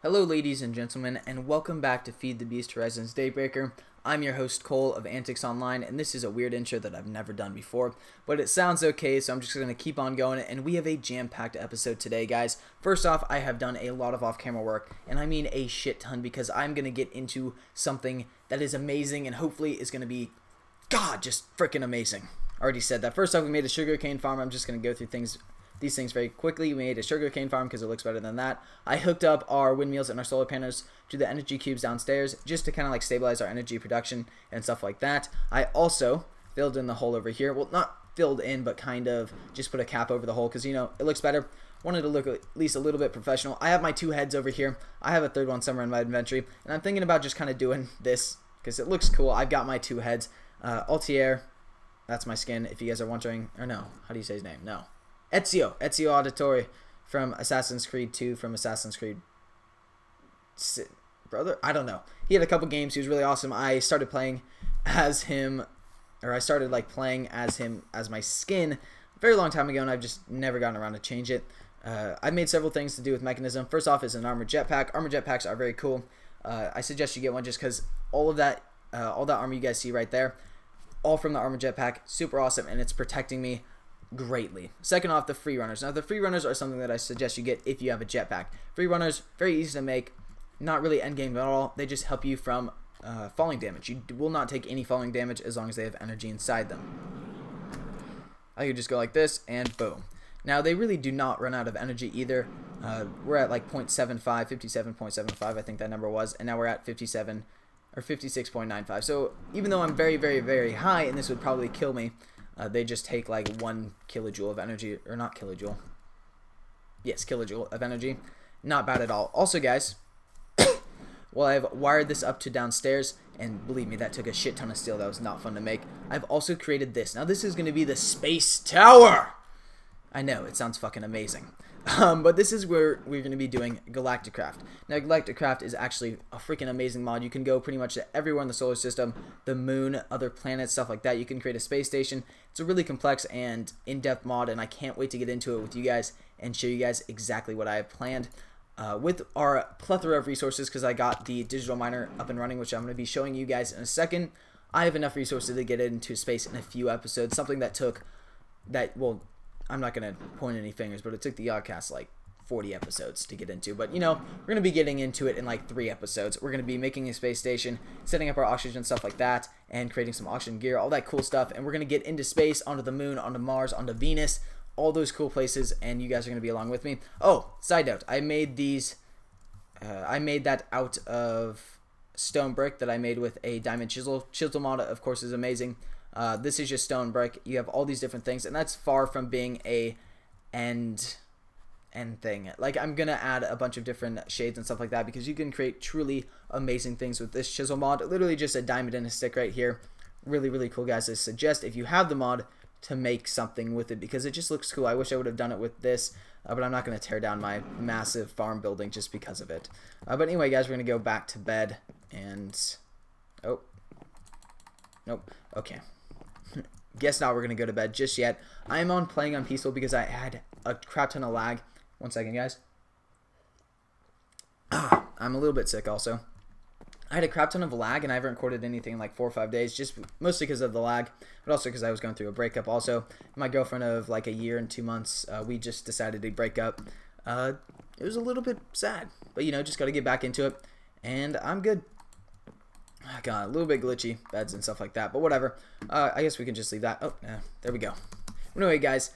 Hello ladies and gentlemen, and welcome back to Feed the Beast Horizons Daybreaker. I'm your host Cole of Antics Online, and this is a weird intro that I've never done before, but it sounds okay, so I'm just going to keep on going, and we have a jam-packed episode today, guys. First off, I have done a lot of off-camera work, and I mean a shit ton, because I'm going to get into something that is amazing, and hopefully is going to be, God, just freaking amazing. Already said that. First off, we made a sugarcane farm. I'm just going to go through these things very quickly. We made a sugarcane farm because it looks better than that. I hooked up our windmills and our solar panels to the energy cubes downstairs just to kind of like stabilize our energy production and stuff like that. I also filled in the hole over here. Well, not filled in, but kind of just put a cap over the hole because, you know, it looks better. Wanted to look at least a little bit professional. I have my two heads over here. I have a third one somewhere in my inventory, and I'm thinking about just kind of doing this because it looks cool. I've got my two heads. Altier, that's my skin, if you guys are wondering. Or no, how do you say his name? No. Ezio Auditore from Assassin's Creed 2, from Assassin's Creed brother? I don't know. He had a couple games. He was really awesome. I started playing as him, or I started like playing as him as my skin a very long time ago, and I've just never gotten around to change it. I've made several things to do with mechanism. First off is an armored jetpack. Armored jetpacks are very cool. I suggest you get one just because all that armor you guys see right there, all from the armored jetpack, super awesome, and it's protecting me greatly. Second off, the free runners. Now, the free runners are something that I suggest you get if you have a jetpack. Free runners, very easy to make, not really endgame at all. They just help you from falling damage. You will not take any falling damage as long as they have energy inside them. I could just go like this, and boom. Now, they really do not run out of energy either. We're at like 0.75, 57.75, I think that number was, and now we're at 57 or 56.95. So even though I'm very, very, very high, and this would probably kill me, they just take like 1 kilojoule of energy, or not kilojoule. Yes, kilojoule of energy. Not bad at all. Also, guys, well, I've wired this up to downstairs, and believe me, that took a shit ton of steel. That was not fun to make. I've also created this. Now, this is going to be the Space Tower. I know, it sounds fucking amazing. But this is where we're going to be doing Galacticraft. Now, Galacticraft is actually a freaking amazing mod. You can go pretty much to everywhere in the solar system, the moon, other planets, stuff like that. You can create a space station. It's a really complex and in-depth mod, and I can't wait to get into it with you guys and show you guys exactly what I have planned. With our plethora of resources, because I got the digital miner up and running, which I'm going to be showing you guys in a second, I have enough resources to get into space in a few episodes, something that took, well, I'm not going to point any fingers, but it took the Yogcast like 40 episodes to get into. But, you know, we're going to be getting into it in like 3 episodes. We're going to be making a space station, setting up our oxygen, stuff like that, and creating some oxygen gear, all that cool stuff. And we're going to get into space, onto the moon, onto Mars, onto Venus, all those cool places, and you guys are going to be along with me. Oh, side note, I made these, I made that out of stone brick that I made with a diamond chisel. Chisel mod, of course, is amazing. This is just stone brick. You have all these different things, and that's far from being a end thing. Like, I'm gonna add a bunch of different shades and stuff like that because you can create truly amazing things with this chisel mod. Literally just a diamond and a stick right here. Really, really cool, guys. I suggest if you have the mod to make something with it because it just looks cool. I wish I would have done it with this, but I'm not gonna tear down my massive farm building just because of it. But anyway, guys, we're gonna go back to bed and oh, nope. Okay. Guess not, we're going to go to bed just yet. I'm on playing on peaceful because I had a crap ton of lag. 1 second, guys. I'm a little bit sick also. I had a crap ton of lag, and I haven't recorded anything in like 4 or 5 days, just mostly because of the lag, but also because I was going through a breakup also. My girlfriend of like a year and 2 months, we just decided to break up. It was a little bit sad, but you know, just got to get back into it, and I'm good. God, a little bit glitchy, beds and stuff like that, but whatever. I guess we can just leave that. Oh, yeah, there we go. Anyway, guys,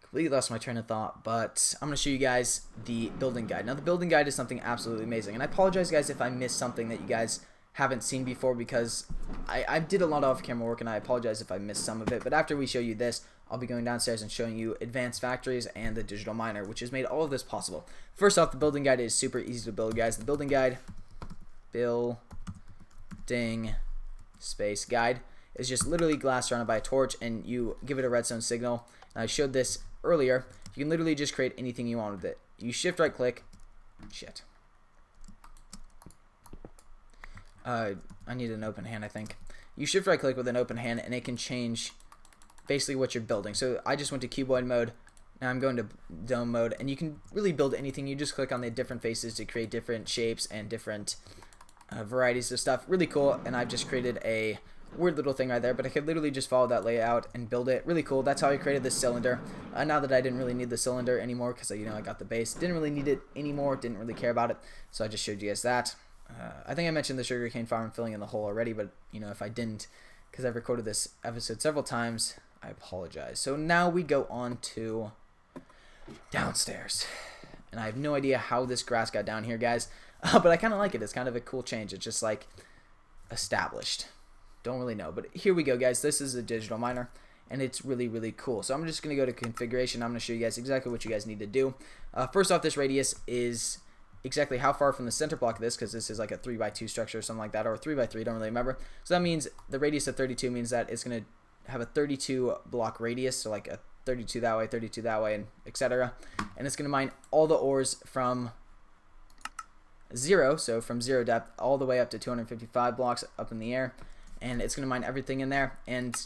completely lost my train of thought, but I'm going to show you guys the building guide. Now, the building guide is something absolutely amazing, and I apologize, guys, if I missed something that you guys haven't seen before because I did a lot of off-camera work, and I apologize if I missed some of it, but after we show you this, I'll be going downstairs and showing you advanced factories and the digital miner, which has made all of this possible. First off, the building guide is super easy to build, guys. The building guide, space guide is just literally glass surrounded by a torch, and you give it a redstone signal. And I showed this earlier. You can literally just create anything you want with it. You shift right click. Shit. I need an open hand, I think. You shift right click with an open hand, and it can change basically what you're building. So I just went to cuboid mode. Now I'm going to dome mode, and you can really build anything. You just click on the different faces to create different shapes and different varieties of stuff. Really cool, and I've just created a weird little thing right there, but I could literally just follow that layout and build it. Really cool. That's how I created this cylinder. Now that I didn't really need the cylinder anymore because, I got the base. Didn't really need it anymore. Didn't really care about it, so I just showed you guys that. I think I mentioned the sugarcane farm filling in the hole already, but, if I didn't, because I've recorded this episode several times, I apologize. So now we go on to downstairs. And I have no idea how this grass got down here, guys. But I kind of like it. It's kind of a cool change. It's just like established. Don't really know. But here we go, guys. This is a digital miner. And it's really, really cool. So I'm just going to go to configuration. I'm going to show you guys exactly what you guys need to do. First off, this radius is exactly how far from the center block of this, because this is like a 3x2 structure or something like that, or a 3x3, don't really remember. So that means the radius of 32 means that it's going to have a 32 block radius, so like a 32 that way, 32 that way, and etc. And it's going to mine all the ores from 0, so from 0 depth, all the way up to 255 blocks up in the air. And it's going to mine everything in there. And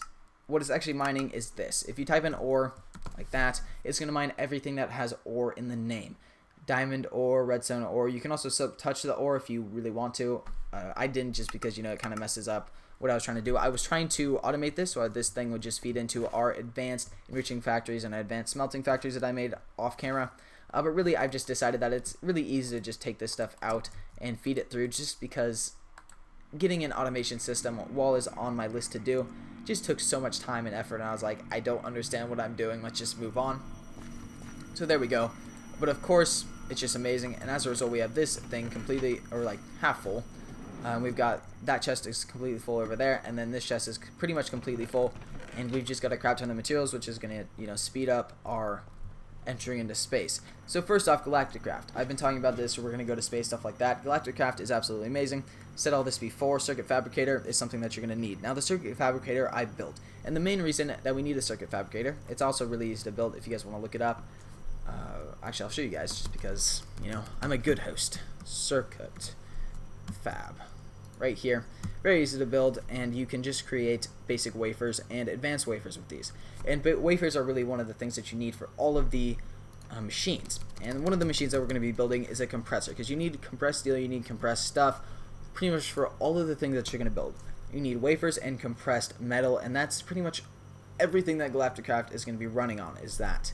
what it's actually mining is this. If you type in ore like that, it's going to mine everything that has ore in the name. Diamond ore, redstone ore. You can also touch the ore if you really want to. I didn't, just because, it kind of messes up what I was trying to do. I was trying to automate this, so this thing would just feed into our advanced enriching factories and advanced smelting factories that I made off camera. But really, I've just decided that it's really easy to just take this stuff out and feed it through, just because getting an automation system, while is on my list to do, just took so much time and effort, and I was like, I don't understand what I'm doing. Let's just move on. So there we go. But of course, it's just amazing, and as a result, we have this thing completely, or like half full. We've got that chest is completely full over there, and then this chest is pretty much completely full, and we've just got a crap ton of materials, which is going to, speed up our entry into space. So first off, Galacticraft. I've been talking about this, so we're going to go to space, stuff like that. Galacticraft is absolutely amazing. Said all this before. Circuit fabricator is something that you're going to need. Now, the circuit fabricator I built, and the main reason that we need a circuit fabricator, it's also really easy to build if you guys want to look it up. Actually, I'll show you guys, just because, I'm a good host. Circuit fab. Right here. Very easy to build, and you can just create basic wafers and advanced wafers with these. And wafers are really one of the things that you need for all of the machines. And one of the machines that we're going to be building is a compressor, because you need compressed steel, you need compressed stuff, pretty much for all of the things that you're going to build. You need wafers and compressed metal, and that's pretty much everything that Galacticraft is going to be running on, is that.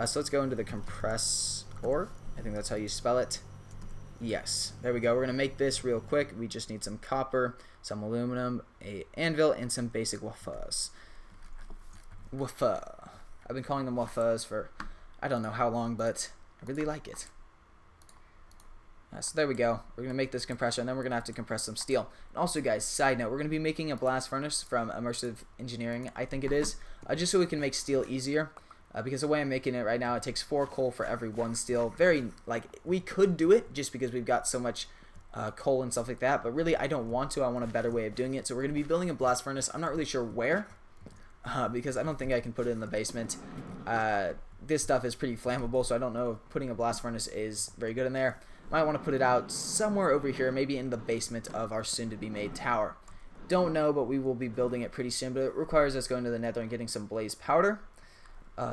So let's go into the compressor. I think that's how you spell it. Yes, there we go. We're going to make this real quick. We just need some copper, some aluminum, a anvil, and some basic wafers. Wafer. I've been calling them wafers for I don't know how long, but I really like it. So there we go. We're going to make this compressor, and then we're going to have to compress some steel. And also, guys, side note, we're going to be making a blast furnace from Immersive Engineering, I think it is, just so we can make steel easier. Because the way I'm making it right now, it takes 4 coal for every 1 steel. We could do it just because we've got so much coal and stuff like that, but really I don't want to. I want a better way of doing it. So we're going to be building a blast furnace. I'm not really sure where, because I don't think I can put it in the basement. This stuff is pretty flammable, so I don't know if putting a blast furnace is very good in there. Might want to put it out somewhere over here, maybe in the basement of our soon-to-be-made tower. Don't know, but we will be building it pretty soon, but it requires us going to the nether and getting some blaze powder.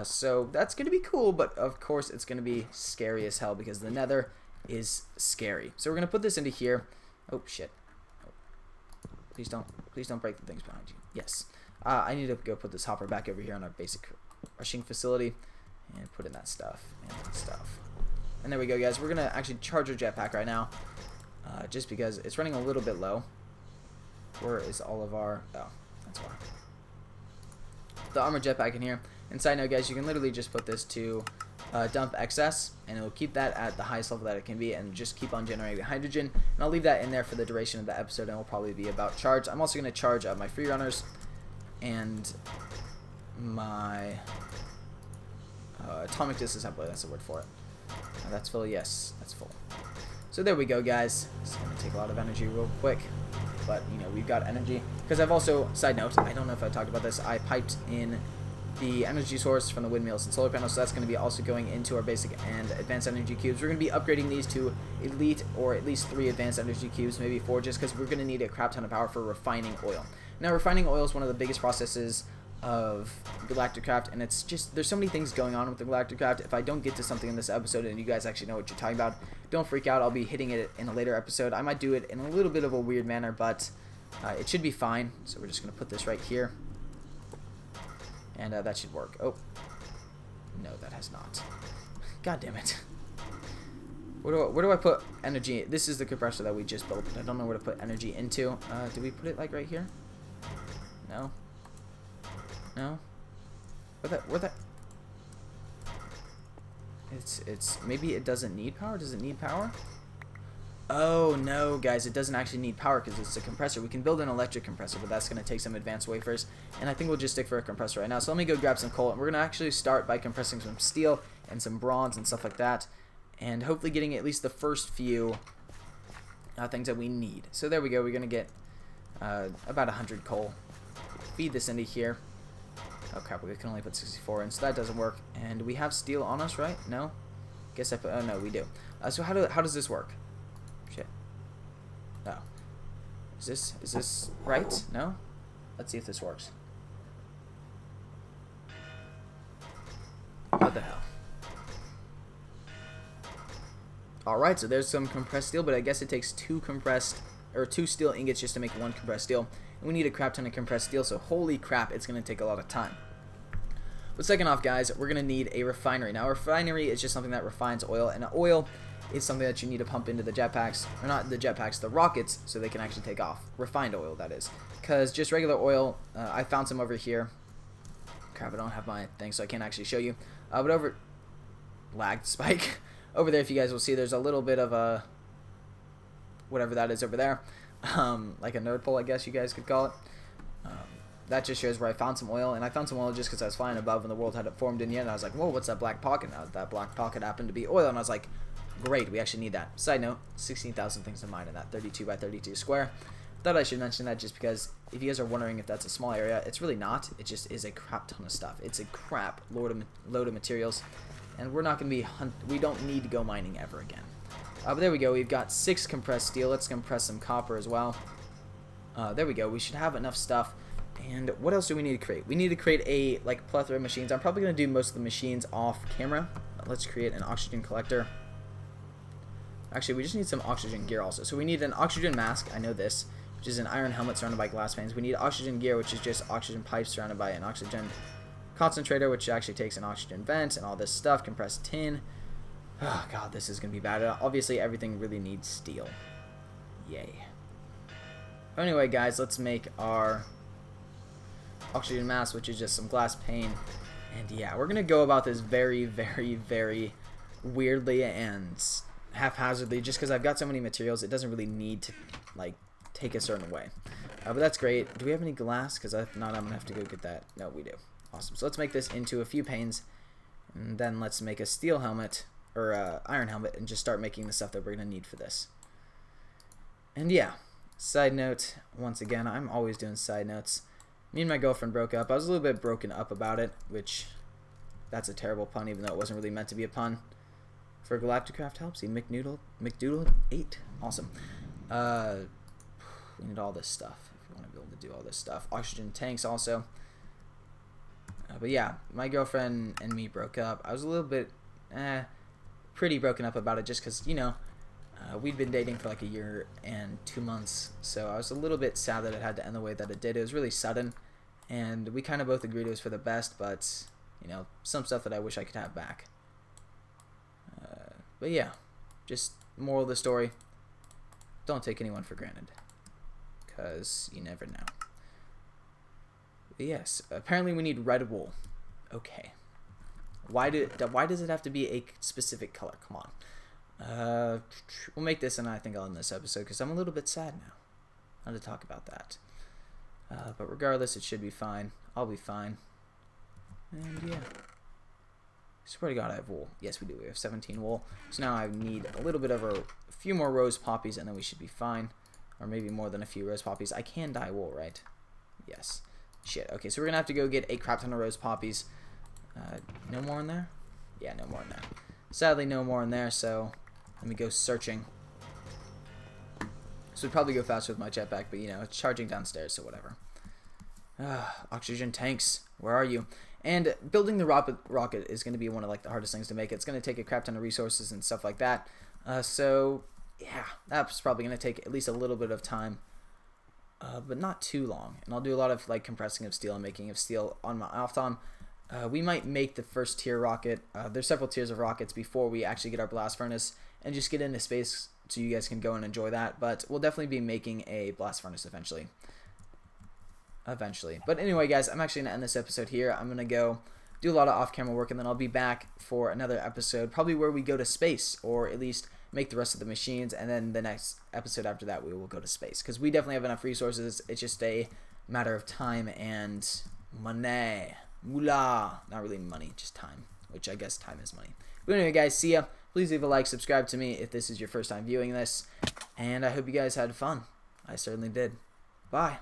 So that's going to be cool, but of course it's going to be scary as hell because the nether is scary. So we're going to put this into here. Oh, shit. Oh. Please don't break the things behind you. Yes. I need to go put this hopper back over here on our basic rushing facility and put in that stuff and that stuff. And there we go, guys. We're going to actually charge our jetpack right now, just because it's running a little bit low. Where is all of our... Oh, that's why. The armor jetpack in here. And side note, guys, you can literally just put this to dump excess, and it will keep that at the highest level that it can be, and just keep on generating hydrogen. And I'll leave that in there for the duration of the episode, and it will probably be about charge. I'm also going to charge my free runners and my atomic disassembler. That's the word for it. That's full. Yes, that's full. So there we go, guys. It's going to take a lot of energy real quick, but we've got energy. Because I've also, side note, I don't know if I talked about this, I piped in the energy source from the windmills and solar panels, so that's going to be also going into our basic and advanced energy cubes. We're going to be upgrading these to elite, or at least 3 advanced energy cubes, maybe 4, just because we're going to need a crap ton of power for refining oil. Now, refining oil is one of the biggest processes of Galacticraft, and it's just, there's so many things going on with the Galacticraft. If I don't get to something in this episode and you guys actually know what you're talking about, don't freak out. I'll be hitting it in a later episode. I might do it in a little bit of a weird manner, but it should be fine. So we're just going to put this right here, and that should work. Oh, no, that has not. God damn it. Where do I put energy? This is the compressor that we just built, but I don't know where to put energy into. Do we put it like right here? No. No? Where that? It's maybe it doesn't need power? Does it need power? Oh no, guys, it doesn't actually need power because it's a compressor. We can build an electric compressor, but that's going to take some advanced wafers, and I think we'll just stick for a compressor right now. So let me go grab some coal, and we're going to actually start by compressing some steel and some bronze and stuff like that, and hopefully getting at least the first few things that we need. So there we go. We're going to get about 100 coal. Feed this into here. Oh crap, we can only put 64 in, so that doesn't work. And we have steel on us, right? No? Guess I put, oh no, we do. So how does this work? Shit. No. Is this right? No? Let's see if this works. What the hell? Alright, so there's some compressed steel, but I guess it takes two steel ingots just to make one compressed steel. And we need a crap ton of compressed steel, so holy crap, it's going to take a lot of time. But second off, guys, we're going to need a refinery. Now, a refinery is just something that refines oil, and oil is something that you need to pump into the jetpacks, or not the jetpacks, the rockets, so they can actually take off. Refined oil, that is. Because just regular oil, I found some over here. Crap, I don't have my thing, so I can't actually show you. But over... Lagged spike. Over there, if you guys will see, there's a little bit of a... whatever that is over there. Like a nerd pole, I guess you guys could call it. That just shows where I found some oil, and I found some oil just because I was flying above and the world hadn't formed in yet, and I was like, whoa, what's that black pocket? Now that black pocket happened to be oil, and I was like, great, we actually need that. Side note, 16,000 things to mine in that 32 by 32 square. Thought I should mention that just because if you guys are wondering if that's a small area, it's really not. It just is a crap ton of stuff. It's a crap load of materials, and we're not going to be we don't need to go mining ever again. But there we go. We've got 6 compressed steel. Let's compress some copper as well. There we go. We should have enough stuff. And what else do we need to create? We need to create a plethora of machines. I'm probably going to do most of the machines off camera. Let's create an oxygen collector. Actually, we just need some oxygen gear also. So we need an oxygen mask. I know this, which is an iron helmet surrounded by glass panes. We need oxygen gear, which is just oxygen pipes surrounded by an oxygen concentrator, which actually takes an oxygen vent and all this stuff. Compressed tin. Oh god, this is going to be bad. Obviously, everything really needs steel. Yay. Anyway, guys, let's make our oxygen mask, which is just some glass pane. And yeah, we're going to go about this very, very, very weirdly and haphazardly, just because I've got so many materials. It doesn't really need to, like, take a certain way. But that's great. Do we have any glass? Because if not, I'm going to have to go get that. No, we do. Awesome. So let's make this into a few panes. And then let's make a steel helmet, or iron helmet, and just start making the stuff that we're going to need for this. And yeah, side note, once again, I'm always doing side notes. Me and my girlfriend broke up. I was a little bit broken up about it, which, that's a terrible pun, even though it wasn't really meant to be a pun. For Galacticraft help, see McDoodle 8, awesome. We need all this stuff if we want to be able to do all this stuff. Oxygen tanks also. But yeah, my girlfriend and me broke up. I was a little bit, pretty broken up about it, just because, you know, we'd been dating for like a year and 2 months, so I was a little bit sad that it had to end the way that it did. It was really sudden, and we kind of both agreed it was for the best, but, you know, some stuff that I wish I could have back. But yeah, just moral of the story, don't take anyone for granted, because you never know. But yes, apparently we need red wool. Okay. Why does it have to be a specific color? Come on. We'll make this, and I think I'll end this episode because I'm a little bit sad now. How to talk about that. But regardless, it should be fine. I'll be fine. And yeah. Swear to God, I have wool. Yes, we do. We have 17 wool. So now I need a little bit of a few more rose poppies, and then we should be fine. Or maybe more than a few rose poppies. I can dye wool, right? Yes. Shit. Okay, so we're gonna have to go get a crap ton of rose poppies. No more in there? Yeah, no more in there. Sadly, no more in there, so let me go searching. This would probably go faster with my jetpack, but you know, it's charging downstairs, so whatever. Oxygen tanks, where are you? And building the rocket is going to be one of like the hardest things to make. It's going to take a crap ton of resources and stuff like that. So yeah, that's probably going to take at least a little bit of time, but not too long. And I'll do a lot of like compressing of steel and making of steel on my off time. We might make the first tier rocket. There's several tiers of rockets before we actually get our blast furnace and just get into space, so you guys can go and enjoy that. But we'll definitely be making a blast furnace eventually. But anyway, guys, I'm actually going to end this episode here. I'm going to go do a lot of off-camera work, and then I'll be back for another episode, probably where we go to space, or at least make the rest of the machines, and then the next episode after that we will go to space, because we definitely have enough resources. It's just a matter of time and money. Moolah. Not really money, just time, which I guess time is money. But anyway, guys, see ya. Please leave a like, subscribe to me if this is your first time viewing this, and I hope you guys had fun. I certainly did. Bye.